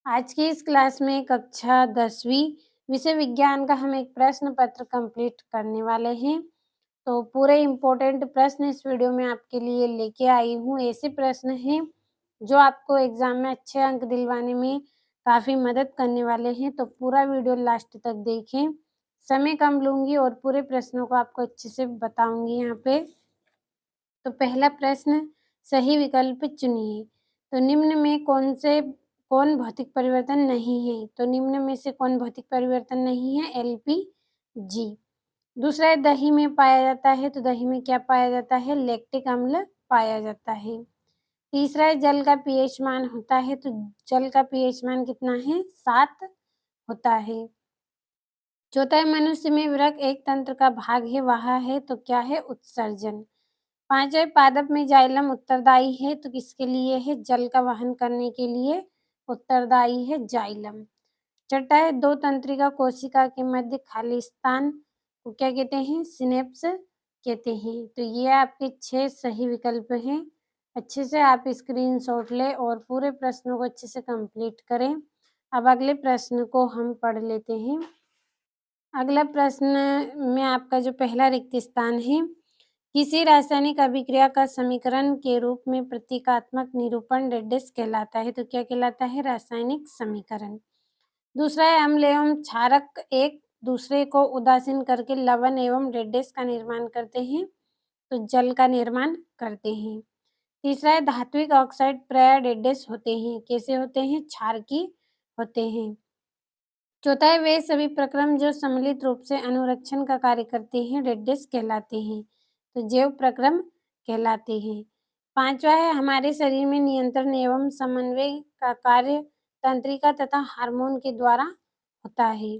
आज की इस क्लास में कक्षा 10वीं विषय विज्ञान का हम एक प्रश्न पत्र कंप्लीट करने वाले हैं। तो पूरे इम्पोर्टेंट प्रश्न इस वीडियो में आपके लिए लेके आई हूँ। ऐसे प्रश्न हैं जो आपको एग्ज़ाम में अच्छे अंक दिलवाने में काफ़ी मदद करने वाले हैं। तो पूरा वीडियो लास्ट तक देखें। समय कम लूँगी और पूरे प्रश्नों को आपको अच्छे से बताऊँगी यहाँ पे। तो पहला प्रश्न, सही विकल्प चुनिए। तो निम्न में कौन भौतिक परिवर्तन नहीं है? तो निम्न में से कौन भौतिक परिवर्तन नहीं है? एलपीजी। दूसरा है दही में पाया जाता है, तो दही में क्या पाया जाता है? लैक्टिक अम्ल पाया जाता है। तीसरा है जल का पीएच मान होता है, तो जल का पीएच मान कितना है? 7 होता है। चौथा है मनुष्य में वृक्क एक तंत्र का भाग है, वह है तो क्या है? उत्सर्जन। पाँचवें पादप में जाइलम उत्तरदायी है, तो किसके लिए है? जल का वहन करने के लिए उत्तरदायी है जाइलम। छठा है दो तंत्रिका कोशिका के मध्य खाली स्थान को क्या कहते हैं? सिनेप्स कहते हैं। तो ये आपके 6 सही विकल्प हैं। अच्छे से आप स्क्रीनशॉट लें और पूरे प्रश्नों को अच्छे से कंप्लीट करें। अब अगले प्रश्न को हम पढ़ लेते हैं। अगला प्रश्न में आपका जो पहला रिक्त स्थान है, किसी रासायनिक अभिक्रिया का समीकरण के रूप में प्रतीकात्मक निरूपण डैश कहलाता है, तो क्या कहलाता है? रासायनिक समीकरण। दूसरा है अम्ल एवं क्षारक एक दूसरे को उदासीन करके लवण एवं डैश का निर्माण करते हैं, तो जल का निर्माण करते हैं। तीसरा है धात्विक ऑक्साइड प्रायः डैश होते हैं, कैसे होते हैं? क्षारकी होते हैं। चौथा है वे सभी प्रक्रम जो सम्मिलित रूप से अनुरक्षण का कार्य करते हैं डैश कहलाते हैं, तो जैव प्रक्रम कहलाते हैं। पांचवा है हमारे शरीर में नियंत्रण एवं समन्वय का कार्य तंत्रिका तथा हार्मोन के द्वारा होता है।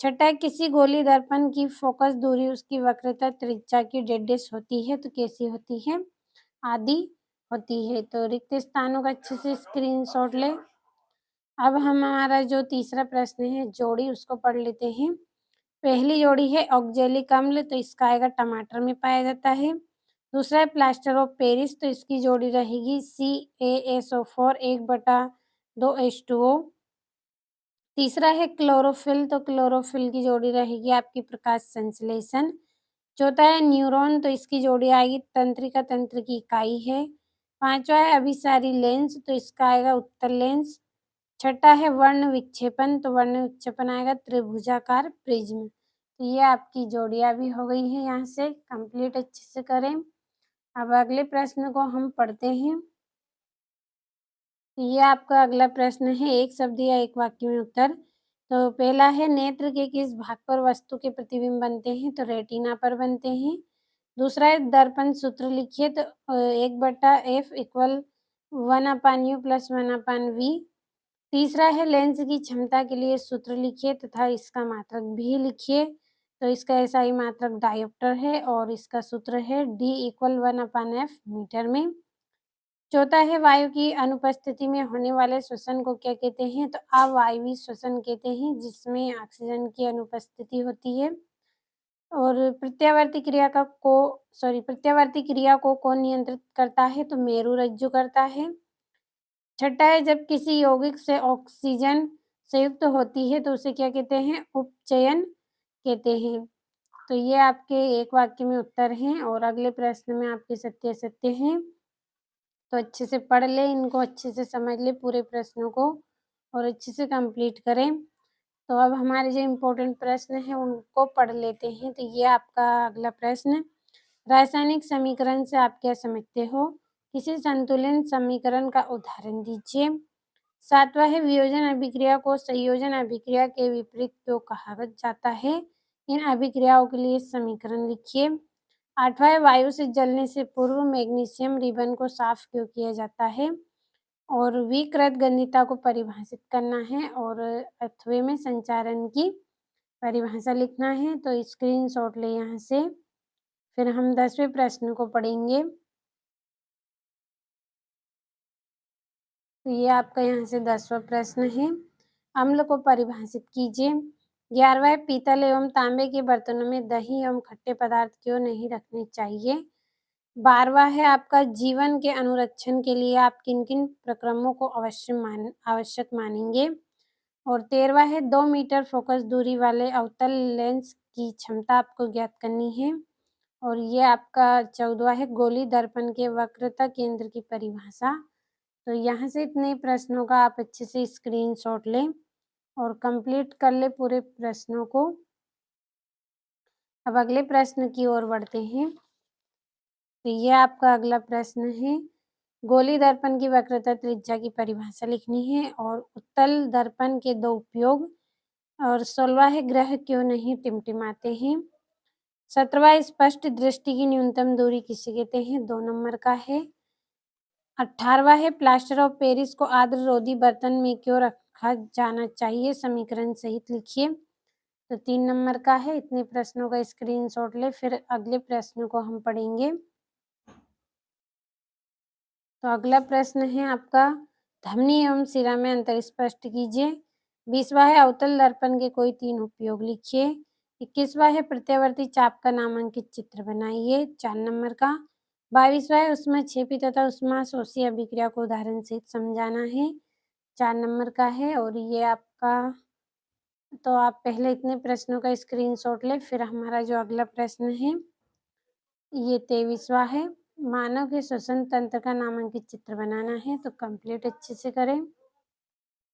छठा है किसी गोली दर्पण की फोकस दूरी उसकी वक्रता त्रिज्या की डैश होती है, तो कैसी होती है? आदि होती है। तो रिक्त स्थानों का अच्छे से स्क्रीनशॉट ले। अब हमारा जो तीसरा प्रश्न है जोड़ी, उसको पढ़ लेते हैं। पहली जोड़ी है ऑक्जेलिक अम्ल, तो इसका आएगा टमाटर में पाया जाता है। दूसरा है प्लास्टर ऑफ पेरिस, तो इसकी जोड़ी रहेगी CaSO4 1/2H2O। तीसरा है क्लोरोफिल, तो क्लोरोफिल की जोड़ी रहेगी आपकी प्रकाश संश्लेषण। चौथा है न्यूरॉन, तो इसकी जोड़ी आएगी तंत्रिका तंत्र की इकाई है। पांचवा है अभिसारी लेंस, तो इसका आएगा उत्तल लेंस। छठा है वर्ण विक्षेपण, तो वर्ण विक्षेपण आएगा त्रिभुजाकार प्रिज्म। तो ये आपकी जोड़ियां भी हो गई है, यहाँ से कंप्लीट अच्छे से करें। अब अगले प्रश्न को हम पढ़ते हैं। ये आपका अगला प्रश्न है, एक शब्द या एक वाक्य में उत्तर। तो पहला है नेत्र के किस भाग पर वस्तु के प्रतिबिंब बनते हैं? तो रेटिना पर बनते हैं। दूसरा है दर्पण सूत्र लिखिए, तो 1/f = 1/u + 1/v। तीसरा है लेंस की क्षमता के लिए सूत्र लिखिए तथा इसका मात्रक भी लिखिए। तो इसका एसआई मात्रक डायोप्टर है और इसका सूत्र है D = 1/f मीटर में। चौथा है वायु की अनुपस्थिति में होने वाले श्वसन को क्या कहते हैं? तो अवायवीय श्वसन कहते हैं, जिसमें ऑक्सीजन की अनुपस्थिति होती है। और प्रत्यावर्ती क्रिया को कौन नियंत्रित करता है? तो मेरुरज्जु करता है। छठा है जब किसी यौगिक से ऑक्सीजन संयुक्त होती है तो उसे क्या कहते हैं? उपचयन कहते हैं। तो ये आपके एक वाक्य में उत्तर हैं और अगले प्रश्न में आपके सत्य असत्य हैं। तो अच्छे से पढ़ लें, इनको अच्छे से समझ लें पूरे प्रश्नों को और अच्छे से कंप्लीट करें। तो अब हमारे जो इम्पोर्टेंट प्रश्न हैं उनको पढ़ लेते हैं। तो ये आपका अगला प्रश्न, रासायनिक समीकरण से आप क्या समझते हो? किसी संतुलन समीकरण का उदाहरण दीजिए। सातवां है वियोजन अभिक्रिया को संयोजन अभिक्रिया के विपरीत क्यों कहा जाता है? इन अभिक्रियाओं के लिए समीकरण लिखिए। आठवां है वायु से जलने से पूर्व मैग्नीशियम रिबन को साफ क्यों किया जाता है? और विकृत गंधिता को परिभाषित करना है और अथवे में संचारण की परिभाषा लिखना है। तो स्क्रीनशॉट ले यहाँ से। फिर हम 10वें प्रश्न को पढ़ेंगे। तो ये आपका यहाँ से 10वां प्रश्न है। अम्ल को परिभाषित कीजिए। 11वां है पीतल एवं तांबे के बर्तनों में दही एवं खट्टे पदार्थ क्यों नहीं रखने चाहिए? 12वां है आपका जीवन के अनुरक्षण के लिए आप किन-किन प्रक्रमों को आवश्यक मानेंगे? और 13वां है 2 मीटर फ़ोकस दूरी वाले अवतल लेंस की क्षमता आपको ज्ञात करनी है। और ये आपका 14वां है गोली दर्पण के वक्रता केंद्र की परिभाषा। तो यहाँ से इतने प्रश्नों का आप अच्छे से स्क्रीनशॉट लें और कंप्लीट कर लें पूरे प्रश्नों को। अब अगले प्रश्न की ओर बढ़ते हैं। तो ये आपका अगला प्रश्न है, गोली दर्पण की वक्रता त्रिज्या की परिभाषा लिखनी है और उत्तल दर्पण के 2 उपयोग। और 16वां है ग्रह क्यों नहीं टिमटिमाते हैं। 17वां स्पष्ट दृष्टि की न्यूनतम दूरी किसे कहते हैं, 2 नंबर का है। 18वां है प्लास्टर ऑफ पेरिस को आर्द्र रोधी बर्तन में क्यों रखा जाना चाहिए, समीकरण सहित लिखिए। तो 3 नंबर का है। इतने प्रश्नों का स्क्रीनशॉट लें, फिर अगले प्रश्न को हम पढ़ेंगे। तो अगला प्रश्न है आपका, धमनी एवं सिरा में अंतर स्पष्ट कीजिए। 20वां है अवतल दर्पण के कोई 3 उपयोग लिखिए। 21वां है प्रत्यावर्ती चाप का नामांकित चित्र बनाइए, 4 नंबर का। 22वां है ऊष्माक्षेपी तथा ऊष्माशोषी अभिक्रिया को उदाहरण सहित समझाना है, 4 नंबर का है। और ये आपका, तो आप पहले इतने प्रश्नों का स्क्रीनशॉट लें, फिर हमारा जो अगला प्रश्न है ये 23वां है, मानव के श्वसन तंत्र का नामांकित चित्र बनाना है, तो कंप्लीट अच्छे से करें।